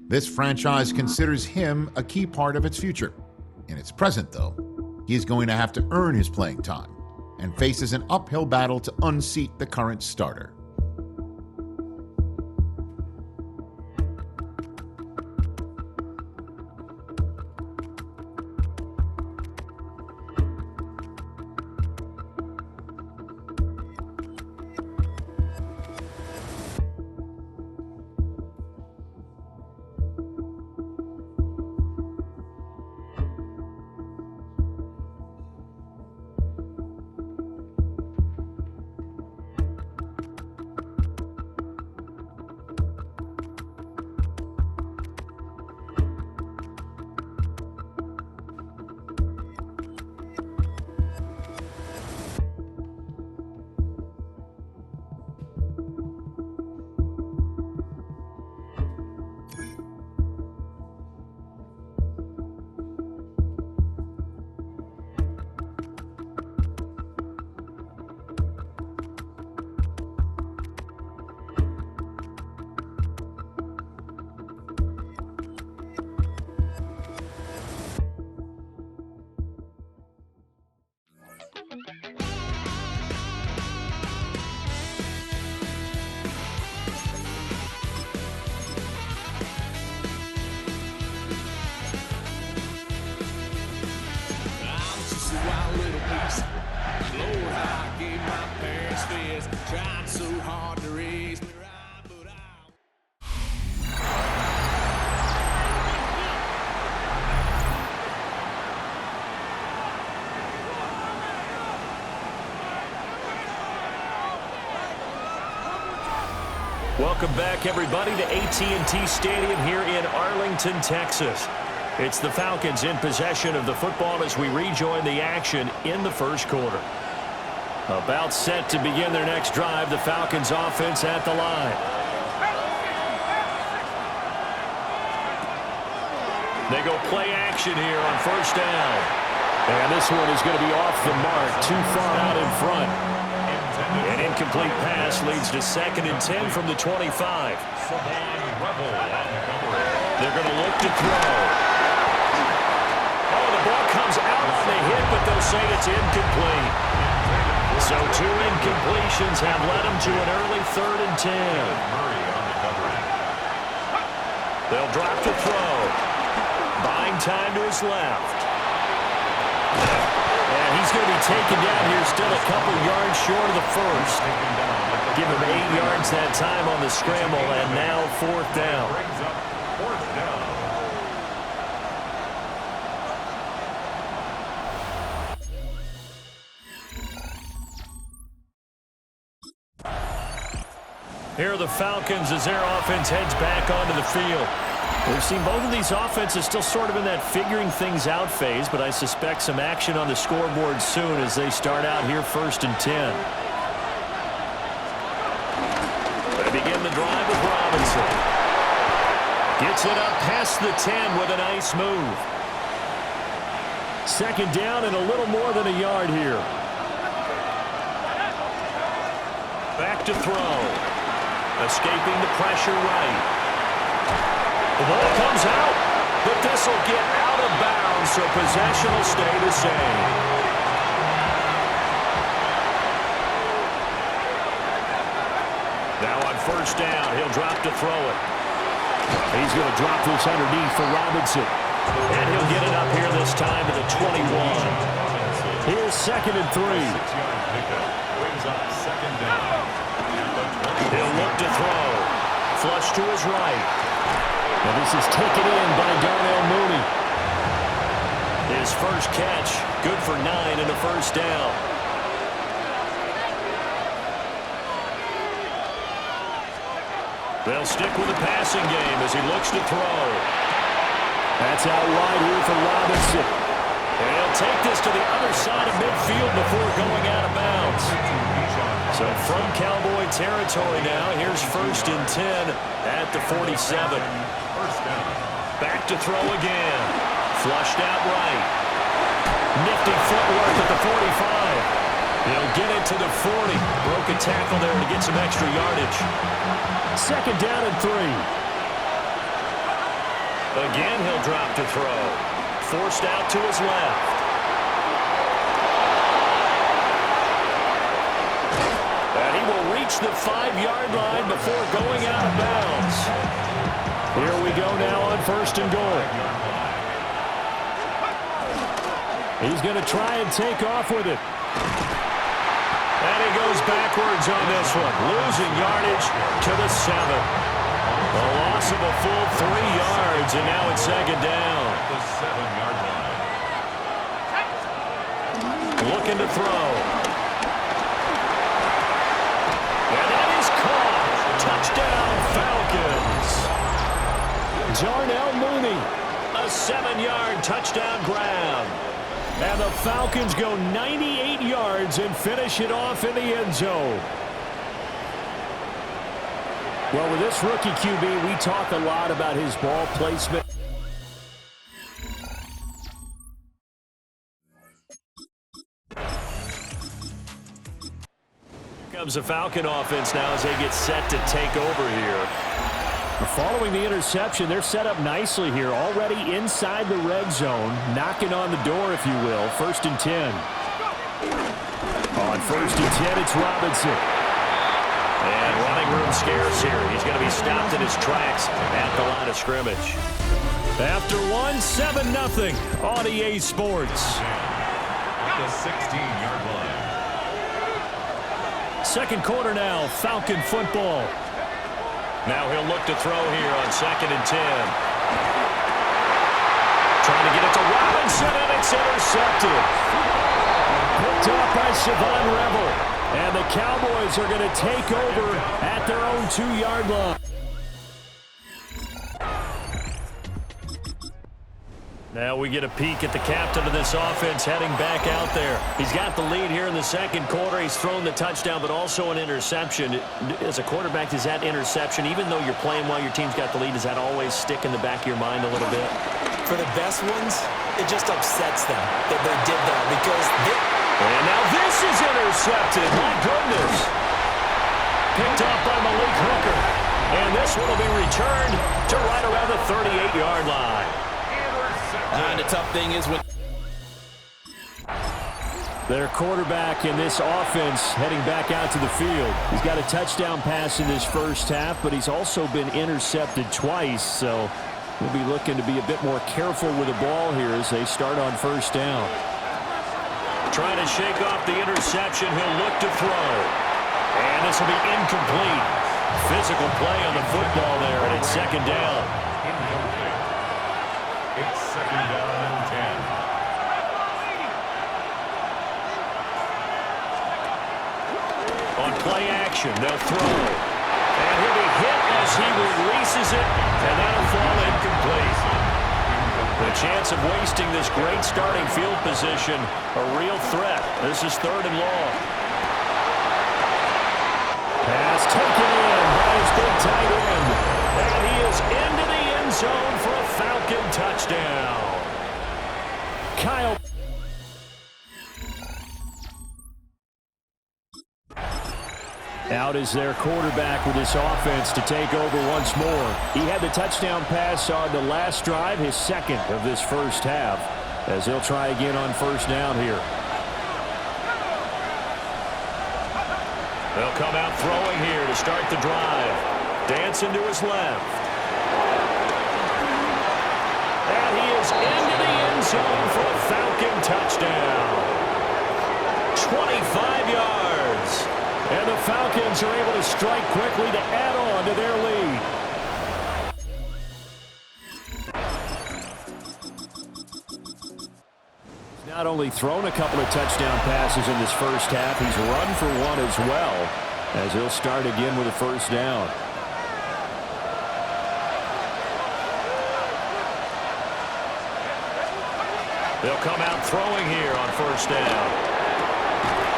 This franchise considers him a key part of its future. In its present, though, he's going to have to earn his playing time and faces an uphill battle to unseat the current starter. Welcome back, everybody, to AT&T Stadium here in Arlington, Texas. It's the Falcons in possession of the football as we rejoin the action in the first quarter. About set to begin their next drive, the Falcons offense at the line. They go play action here on first down. And this one is going to be off the mark, too far out in front. An incomplete pass leads to 2nd and 10 from the 25. They're going to look to throw. Oh, the ball comes out on the hit, but they'll say it's incomplete. So 2 incompletions have led them to an early 3rd and 10. They'll drop to throw. Buying time to his left. And he's going to be taken down here, still a couple yards short of the first. Give him 8 yards that time on the scramble, and now 4th down. Here are the Falcons as their offense heads back onto the field. We've seen both of these offenses still sort of in that figuring things out phase, but I suspect some action on the scoreboard soon as they start out here 1st and 10. They begin the drive with Robinson. Gets it up past the 10 with a nice move. 2nd down and a little more than a yard here. Back to throw. Escaping the pressure right. The ball comes out, but this will get out of bounds, so possession will stay the same. Now on 1st down, he'll drop to throw it. He's going to drop this underneath for Robinson. And he'll get it up here this time to the 21. Here's 2nd and 3. He'll look to throw. Flush to his right. And this is taken in by Darnell Mooney. His first catch, good for 9 and a 1st down. They'll stick with the passing game as he looks to throw. That's out wide here for Robinson. And he'll take this to the other side of midfield before going out of bounds. So from Cowboy territory now, here's 1st and 10 at the 47. Back to throw again. Flushed out right. Nifty footwork at the 45. He'll get it to the 40. Broke a tackle there to get some extra yardage. 2nd down and 3. Again, he'll drop to throw. Forced out to his left. And he will reach the 5-yard line before going out of bounds. Here we go now on 1st and goal. He's going to try and take off with it. And he goes backwards on this one, losing yardage to the 7. A loss of a full 3 yards, and now it's 2nd down. The 7-yard line. Looking to throw. And that is caught. Touchdown, Falcons. Darnell Mooney, a 7-yard touchdown grab. And the Falcons go 98 yards and finish it off in the end zone. Well, with this rookie QB, we talk a lot about his ball placement. Here comes the Falcon offense now as they get set to take over here. Following the interception, they're set up nicely here, already inside the red zone, knocking on the door, if you will. 1st and 10. On 1st and 10, it's Robinson. And running room scarce here. He's going to be stopped in his tracks at the line of scrimmage. After one, 7-0 on EA Sports. At the 16-yard line. Second quarter now, Falcon football. Now he'll look to throw here on 2nd and 10. Trying to get it to Robinson, and it's intercepted. Picked off by Siobhan Revel. And the Cowboys are going to take over at their own 2-yard line. Now we get a peek at the captain of this offense heading back out there. He's got the lead here in the second quarter. He's thrown the touchdown, but also an interception. As a quarterback, does that interception, even though you're playing while your team's got the lead, does that always stick in the back of your mind a little bit? For the best ones, it just upsets them that they did that because they... And now this is intercepted. My goodness. Picked off by Malik Hooker. And this one will be returned to right around the 38-yard line. And the tough thing is when their quarterback in this offense heading back out to the field. He's got a touchdown pass in this first half, but he's also been intercepted twice, so we'll be looking to be a bit more careful with the ball here as they start on 1st down. Trying to shake off the interception. He'll look to throw. And this will be incomplete. Physical play on the football there, and it's 2nd down. It's 2nd down and 10. On play action, they'll throw. And he'll be hit as he releases it, and that'll fall incomplete. The chance of wasting this great starting field position, a real threat. This is 3rd and long. Pass taken in by his big tight end. And he is into the end zone for a Falcon touchdown. Kyle. Out is their quarterback with this offense to take over once more. He had the touchdown pass on the last drive, his second of this first half, as he'll try again on 1st down here. They'll come out throwing here to start the drive. Dancing to his left. And he is into the end zone for a Falcon touchdown. 25 yards. And the Falcons are able to strike quickly to add on to their lead. He's not only thrown a couple of touchdown passes in this first half, he's run for one as well, as he'll start again with a 1st down. They'll come out throwing here on 1st down.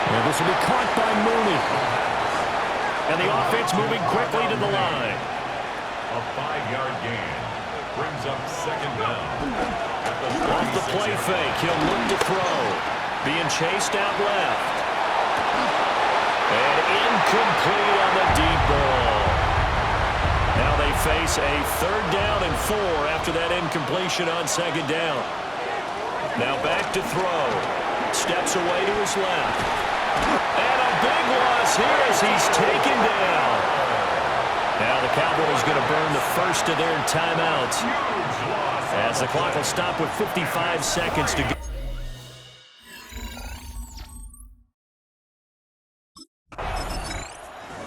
And this will be caught by Mooney. And the offense moving quickly to the line. A 5-yard gain brings up 2nd down. Off the play fake, he'll look to throw. Being chased out left. And incomplete on the deep ball. Now they face a 3rd down and 4 after that incompletion on 2nd down. Now back to throw. Steps away to his left. And a big loss here as he's taken down. Now the Cowboys going to burn the first of their timeouts as the clock will stop with 55 seconds to go.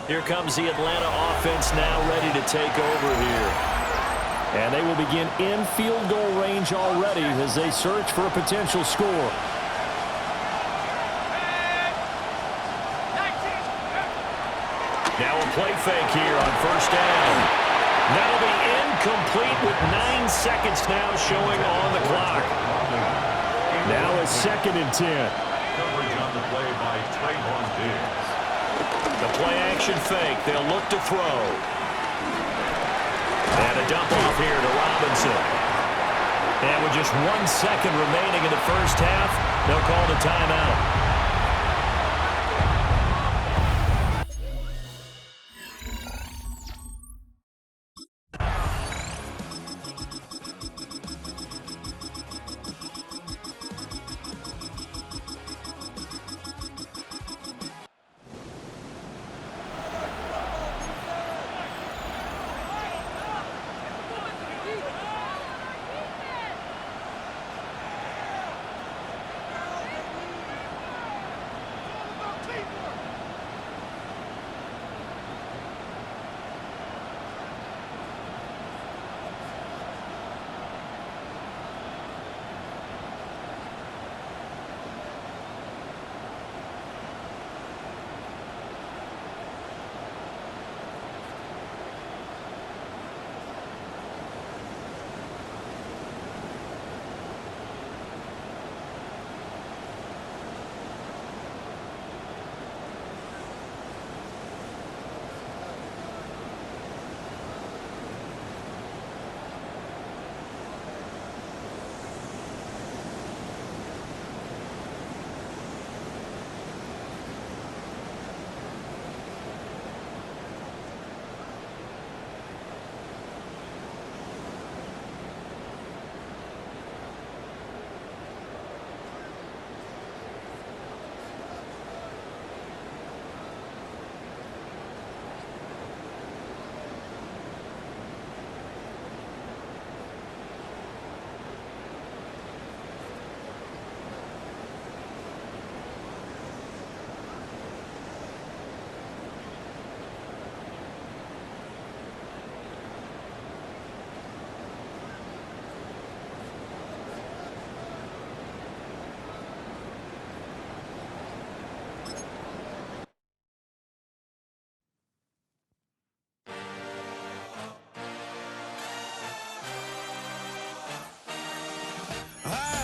Here comes the Atlanta offense now ready to take over here. And they will begin in field goal range already as they search for a potential score. Now a play fake here on 1st down. That'll be incomplete with 9 seconds now showing on the clock. Now a 2nd and 10. Coverage on the play by Trayvon Diggs. The play-action fake. They'll look to throw. And a dump off here to Robinson. And with just 1 second remaining in the first half, they'll call the timeout.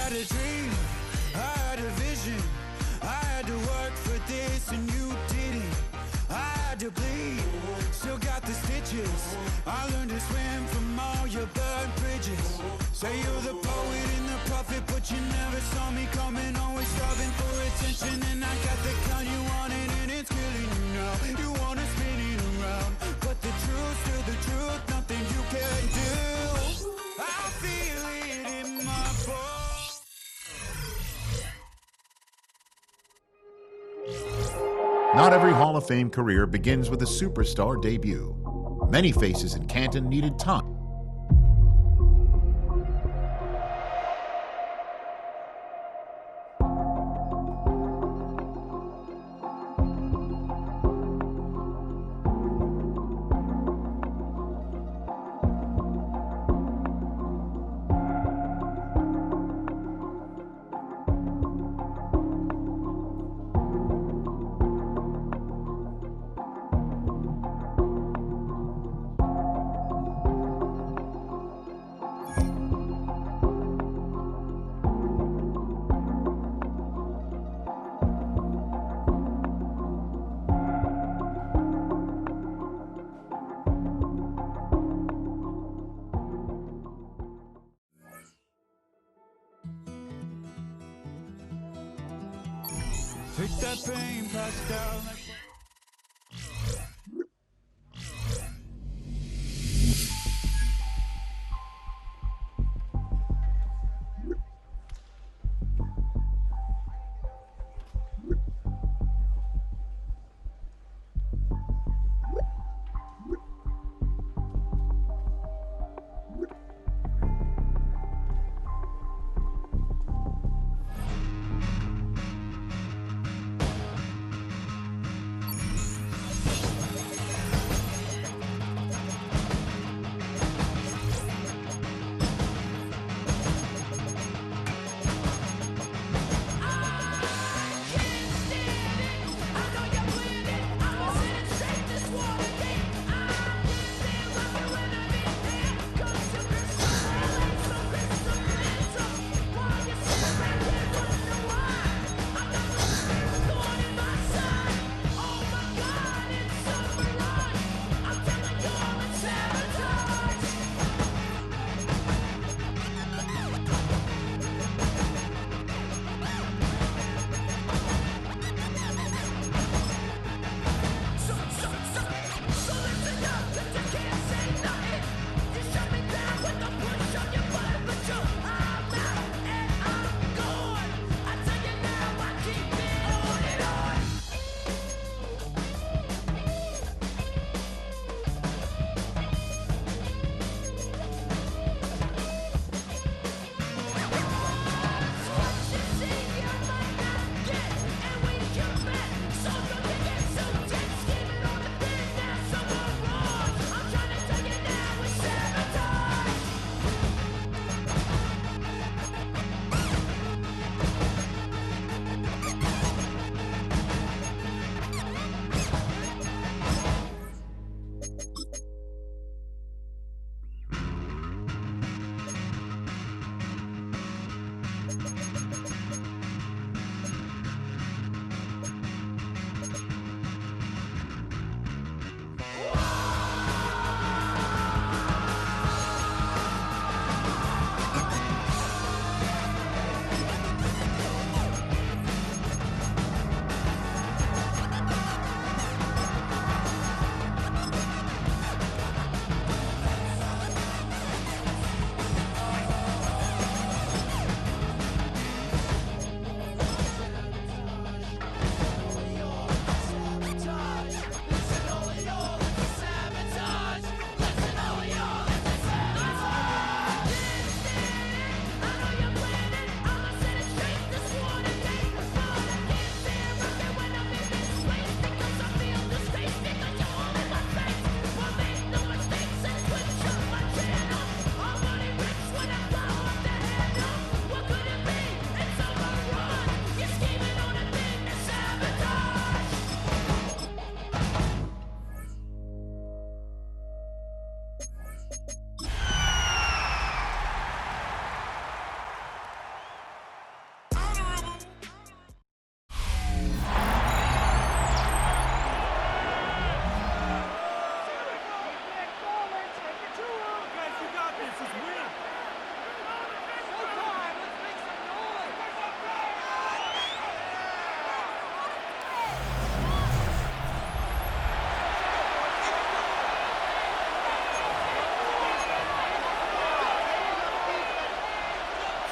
A dream, I had a vision, I had to work for this and you didn't. I had to bleed, still got the stitches. I learned to swim from all your burnt bridges. Say you're the poet and the prophet, but you never saw me coming. Always starving for attention, and I got the kind you wanted, and it's killing you now. You wanna spin it around, but the truth's still the truth. Nothing you can do. I feel it in my bones. Not every Hall of Fame career begins with a superstar debut. Many faces in Canton needed time. Take that pain, pass it down like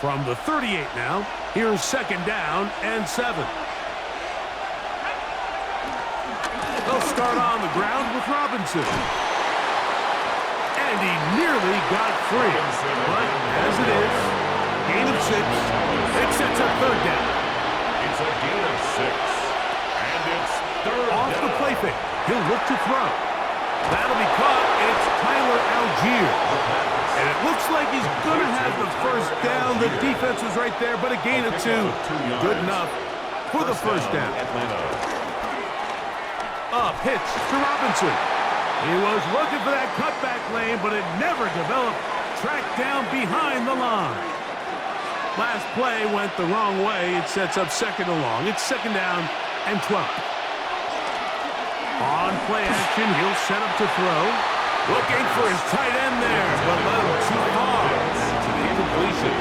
From the 38 now, here's 2nd down and 7. They'll start on the ground with Robinson. And he nearly got free. But as it is, gain of 6, it sets up 3rd down. It's a gain of 6. And it's 3rd Off down. the play fake, he'll look to throw. That'll be caught. It's Tyler Algier. And it looks like he's going to have the 1st down. The defense was right there, but a gain of 2. Good enough for the 1st down. A pitch to Robinson. He was looking for that cutback lane, but it never developed. Tracked down behind the line. Last play went the wrong way. It sets up 2nd and long. It's 2nd down and 12. On play action, he'll set up to throw. Looking for his tight end there, but let him too far to the incompletion.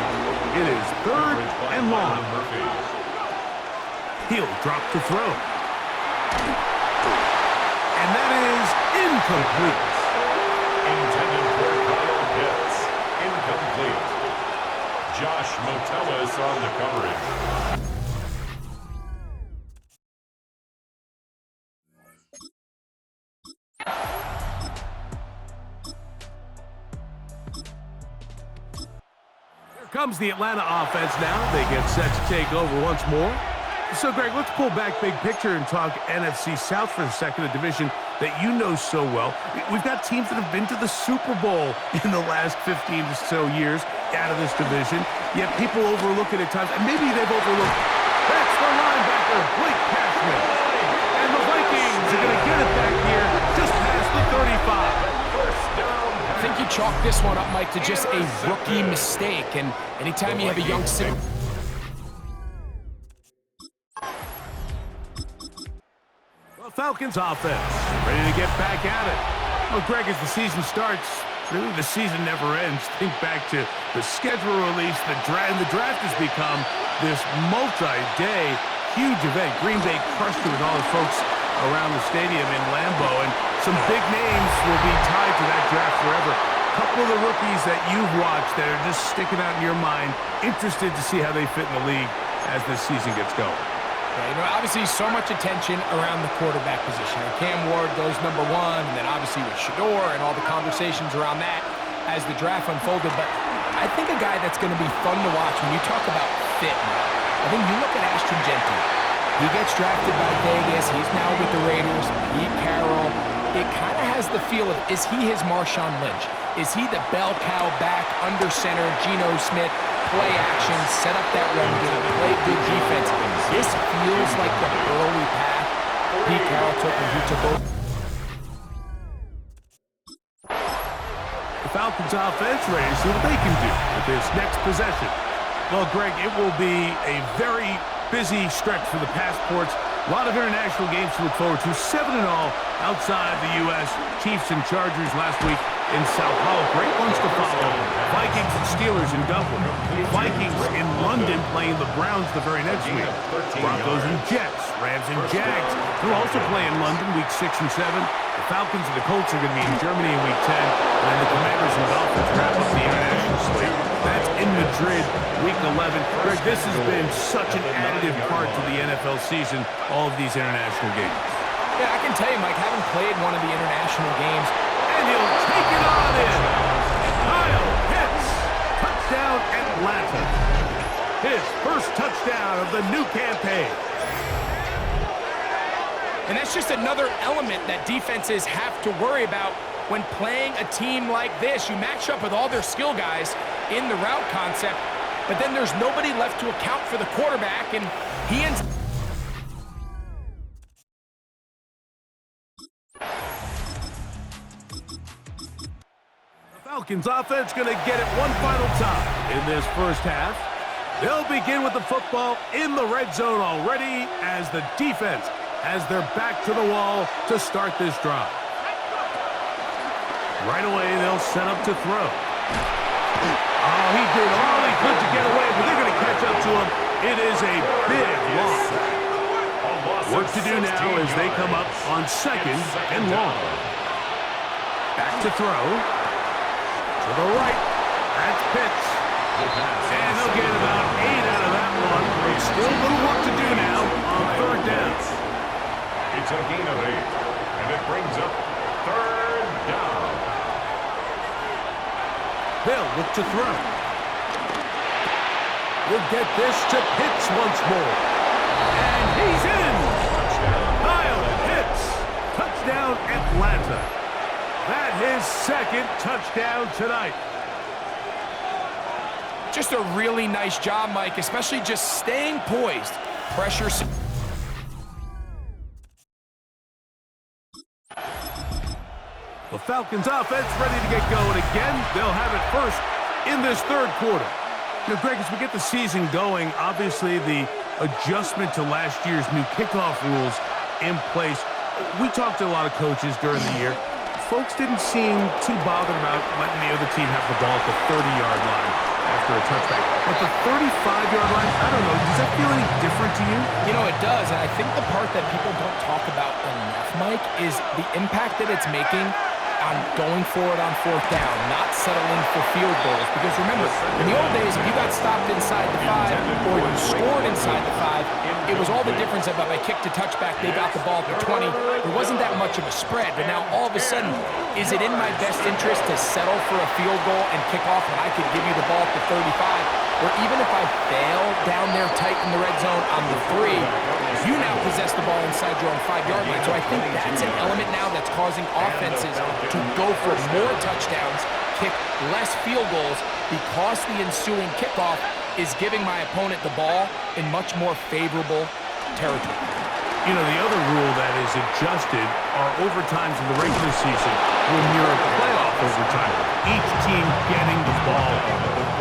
It is 3rd and long. He'll drop to throw. And that is incomplete. Intended for Kyle Pitts. Incomplete. Josh Metellus on the coverage. Comes the Atlanta offense now. They get set to take over once more. So, Greg, let's pull back big picture and talk NFC South for a second, a division that you know so well. We've got teams that have been to the Super Bowl in the last 15 or so years out of this division, yet people overlook it at times, and maybe they've overlooked. That's the linebacker, Blake Cashman. And the Vikings are going to get it back here just past the 35. I think you chalk this one up, Mike, to just a rookie mistake. And anytime you have a young center. Well, Falcons offense ready to get back at it. Well, Greg, as the season starts, really the season never ends. Think back to the schedule release, the draft has become this multi-day huge event. Green Bay crushed it with all the folks around the stadium in Lambeau, and some big names will be tied to that draft forever. A couple of the rookies that you've watched that are just sticking out in your mind, interested to see how they fit in the league as this season gets going. Yeah, obviously so much attention around the quarterback position. And Cam Ward goes #1, and then obviously with Shador and all the conversations around that as the draft unfolded. But I think a guy that's going to be fun to watch when you talk about fit, I think you look at Ashton Genty. He gets drafted by Vegas. He's now with the Raiders. Pete Carroll. It kind of has the feel of, is he his Marshawn Lynch? Is he the bell cow back, under center, Geno Smith, play action, set up that run game, play good defense? This feels like the early path Pete Carroll took when he took over. The Falcons offense ready to see what they can do with this next possession. Well, Greg, it will be a very busy stretch for the passports. A lot of international games to look forward to. 7-0 outside the U.S. Chiefs and Chargers last week in Sao Paulo. Great ones to follow. Vikings and Steelers in Dublin. Vikings in London playing the Browns the very next week. Broncos and Jets. Rams and Jags will also play in London week 6 and 7. The Falcons and the Colts are going to be in Germany in week 10. And then the Commanders and Dolphins wrap up the international slate. That's in Madrid week 11. Greg, this has been such an additive part to the NFL season, all of these international games. Yeah, I can tell you, Mike, having played one of the international games, and he'll take it on in. Kyle Pitts, touchdown Atlanta. His first touchdown of the new campaign. and that's just another element that defenses have to worry about when playing a team like this. You match up with all their skill guys in the route concept, but then there's nobody left to account for the quarterback, and he ends. Falcons offense going to get it one final time in this first half. They'll begin with the football in the red zone already as the defense has their back to the wall to start this drive. Right away, they'll set up to throw. Oh, he did all he could to get away, but they're going to catch up to him. It is a big loss. Work to do now as they come up on 2nd and long. Back to throw. To the right. That's Pitts. And he'll get about 8 out of that one. But still a little work to do now on 3rd down. It's a gain of 8, and it brings up 3rd down. They'll look to throw. We'll get this to Pitts once more. And he's in. Kyle Pitts. Touchdown, Atlanta. That his 2nd touchdown tonight. Just a really nice job, Mike, especially just staying poised. Pressure. The Falcons offense ready to get going again. They'll have it first in this 3rd quarter. You know, Greg, as we get the season going, obviously the adjustment to last year's new kickoff rules in place. We talked to a lot of coaches during the year. Folks didn't seem too bothered about letting the other team have the ball at the 30-yard line after a touchback. But the 35-yard line, I don't know, does that feel any different to you? You know, it does, and I think the part that people don't talk about enough, Mike, is the impact that it's making on going forward on 4th down, not settling for field goals. Because remember, in the old days, if you got stopped inside the 5 or you scored inside the 5, it was all the difference that if I kicked a touchback, they got the ball at the 20. There wasn't that much of a spread, but now all of a sudden, is it in my best interest to settle for a field goal and kick off when I could give you the ball at the 35? Or even if I fail down there tight in the red zone on the 3, you now possess the ball inside your own 5-yard line. So I think that's an element now that's causing offenses to go for more touchdowns, kick less field goals, because the ensuing kickoff is giving my opponent the ball in much more favorable territory. You know, the other rule that is adjusted are overtimes in the regular season when you're a playoff overtime. Each team getting the ball.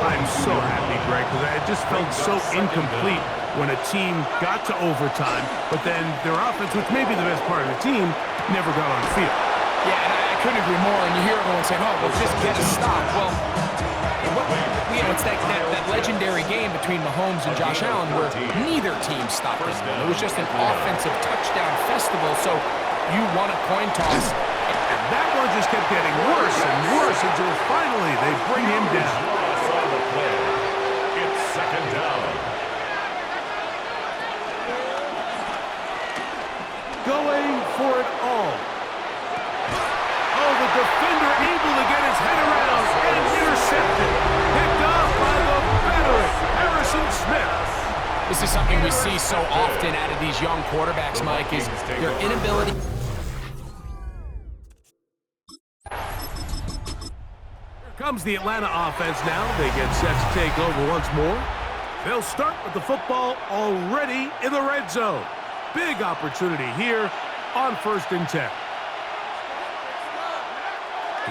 I'm so happy, Greg, because it just felt so incomplete when a team got to overtime, but then their offense, which may be the best part of the team, never got on the field. Yeah, and I couldn't agree more. And you hear everyone saying, oh, well, just get a stop. Well, it's that legendary game between Mahomes and Josh Allen where neither team stopped anyone. It was just an offensive touchdown festival, so you won a coin toss. And that one just kept getting worse and worse until finally they bring him down. It's 2nd down. Going for it all. Oh, the defender able to get his head around and intercepted. Picked off by the veteran, Harrison Smith. This is something we see so often out of these young quarterbacks, Mike, is their inability. Here comes the Atlanta offense now. They get set to take over once more. They'll start with the football already in the red zone. Big opportunity here on 1st and 10.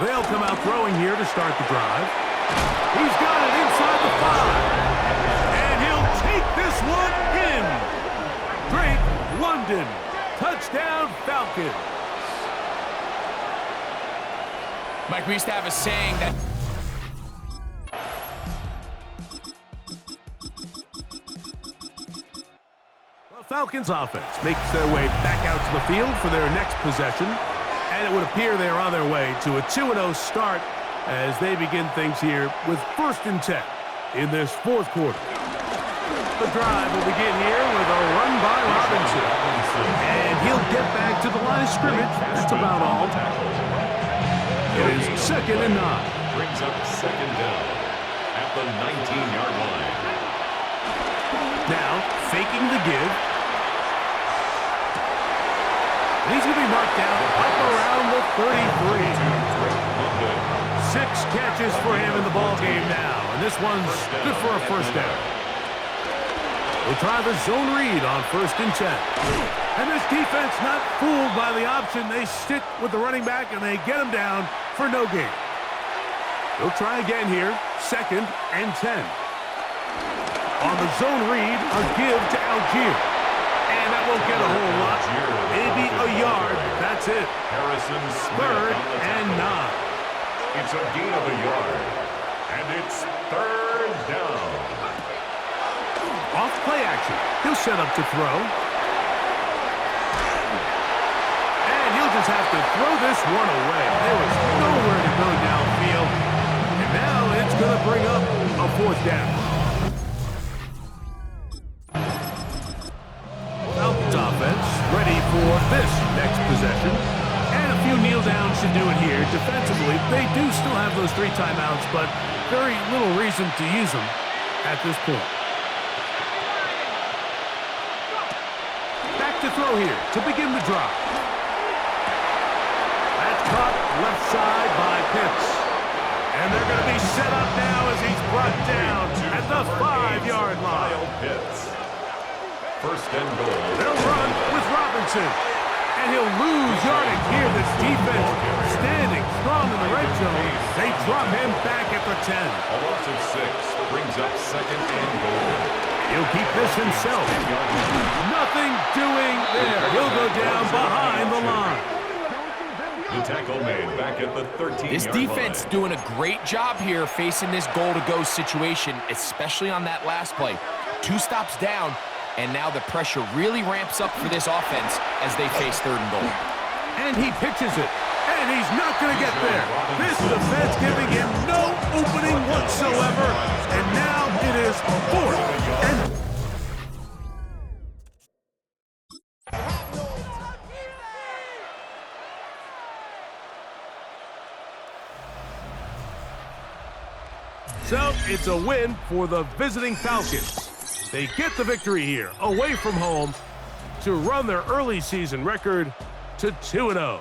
They'll come out throwing here to start the drive. He's got it inside the 5. And he'll take this one in. Drake London. Touchdown Falcons. Mike, we used to have a saying that the Falcons offense makes their way back out to the field for their next possession. And it would appear they're on their way to a 2-0 start as they begin things here with 1st and 10 in this 4th quarter. The drive will begin here with a run by Robinson. And he'll get back to the line of scrimmage. That's about all. It is 2nd and 9. Brings up 2nd down at the 19-yard line. Now, faking the give. He's going to be marked down up around the 33. 6 catches for him in the ballgame now, and this one's good for a 1st down. We'll try the zone read on 1st and 10. And this defense not fooled by the option. They stick with the running back, and they get him down for no gain. He'll try again here. 2nd and 10. On the zone read, a give to Algier. And that won't get a whole lot. Maybe a yard. That's it. Harrison Smith 3rd on the and tackle. 9. It's a gain of a yard. And it's 3rd down. Off play action. He'll set up to throw. And he'll just have to throw this one away. There was nowhere to go downfield. And now it's going to bring up a 4th down. Falcons offense ready for this next possession. And a few kneel downs should do it here. Defensively, they do still have those 3 timeouts, but very little reason to use them at this point. Back to throw here to begin the drive. That's caught left side by Pitts. And they're going to be set up now as he's brought down at the 5-yard line. Kyle Pitts. 1st and goal. They'll run with Robinson. And he'll lose yardage here. This defense standing strong in the red zone. They drop him back at the 10. A loss of 6 brings up 2nd and goal. He'll keep this himself. Nothing doing there. He'll go down behind the line. The tackle made back at the 13-yard line. This defense doing a great job here facing this goal-to-go situation, especially on that last play. 2 stops down, and now the pressure really ramps up for this offense as they face 3rd and goal. And he pitches it. And he's not going to get there. This defense giving him no opening whatsoever. And now it is 4th and... So it's a win for the visiting Falcons. They get the victory here, away from home, to run their early season record to 2-0.